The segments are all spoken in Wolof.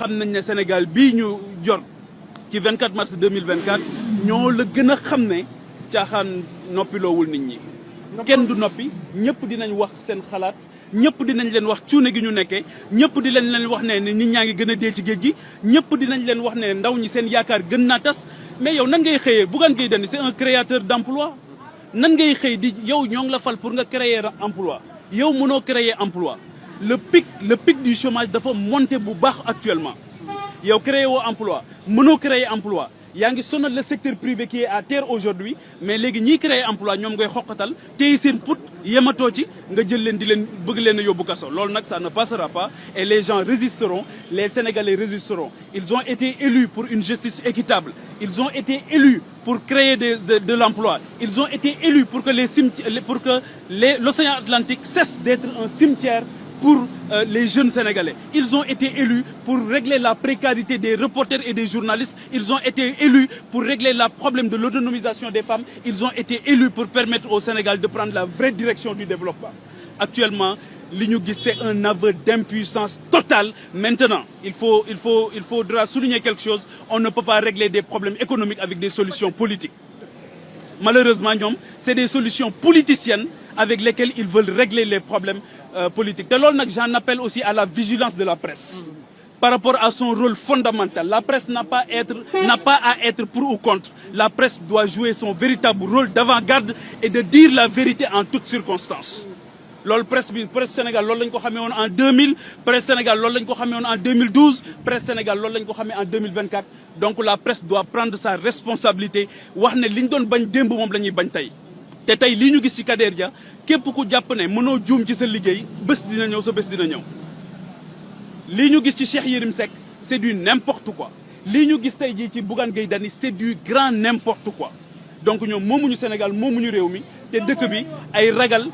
xam nañ ne Sénégal bii ñu jor ci 24 mars 2024 ñoo la gën a xam ne caaxaan noppiloowul nit ñi. kenn du noppi ñëpp dinañ wax seen xalaat ñëpp dinañ leen wax cuune gi ñu nekkee ñëpp dinañ leen wax ne nit ñaa ngi gën a dee ci géej gi ñëpp dinañ leen wax ne ndaw ñi seen yaakaar gën naa tas mais yow nan ngay xëyee Bougane Gueye Dany c'est un créateur d'emploi nan ngay xëy di yow ñoo ngi la fal pour nga créer emploi yow mënoo créer emploi le pic du chômage dafa monter bu baax actuellement yow créer woo emploi mënoo créer emploi yaa ngi sonal le secteur privé qui est à terre aujourd'hui mais léegi ñiy créer emploi ñoom ngay xoqatal téye seen put yematoo ci nga jël leen di leen bëgg leen a yóbbu kaso loolu nag ça ne passera pas et les gens résisteront les Sénégalais résisteront ils ont été élus pour une justice équitable ils ont été élus pour créer de l'emploi ils ont été élus pour que l'océan Atlantique cesse d'être un cimetière pour les jeunes Sénégalais. Ils ont été élus pour régler la précarité des reporters et des journalistes. Ils ont été élus pour régler le problème de l'autonomisation des femmes. Ils ont été élus pour permettre au Sénégal de prendre la vraie direction du développement. Actuellement, li ñu gis c'est un aveu d'impuissance totale. Maintenant, il faudra souligner quelque chose. On ne peut pas régler des problèmes économiques avec des solutions politiques. Malheureusement, c'est des solutions politiciennes avec lesquelles ils veulent régler les problèmes politiques. te loolu nag j'en appelle aussi à la vigilance de la presse par rapport à son rôle fondamental. La presse n'a pas à être pour ou contre. La presse doit jouer son véritable rôle d'avant-garde et de dire la vérité en toutes circonstances. loolu presse Sénégal loolu lañ ko xamee woon en 2000 presse Sénégal loolu lañ ko xamee woon en 2012 presse Sénégal loolu lañ ko xamee en 2024 donc la presse doit prendre sa responsabilité wax ne li ñu doon bañ démb moom la ñuy bañ tey. te tey lii ñu gis ci Kader Dia képp ku jàpp ne mënoo juum ci sa liggéey bés dina ñëw sa bés dina ñëw lii ñu gis ci Cheikh Yérim Seck c'est du n'importe quoi lii ñu gis tey jii ci Bougane Gueye Dany c'est du grand n'importe quoi donc ñoom moomuñu Sénégal moomuñu réew mi te dëkk bi ay ragal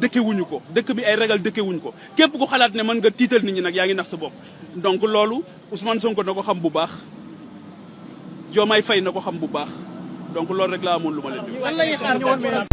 dëkkewuñu ko képp ku xalaat ne mën nga tiital nit ñi nag yaa ngi nax sa bopp donc loolu Ousmane Sonko na ko xam bu baax Diomaye Faye na ko xam bu baax donc loolu rek laa amoon lu ma leen di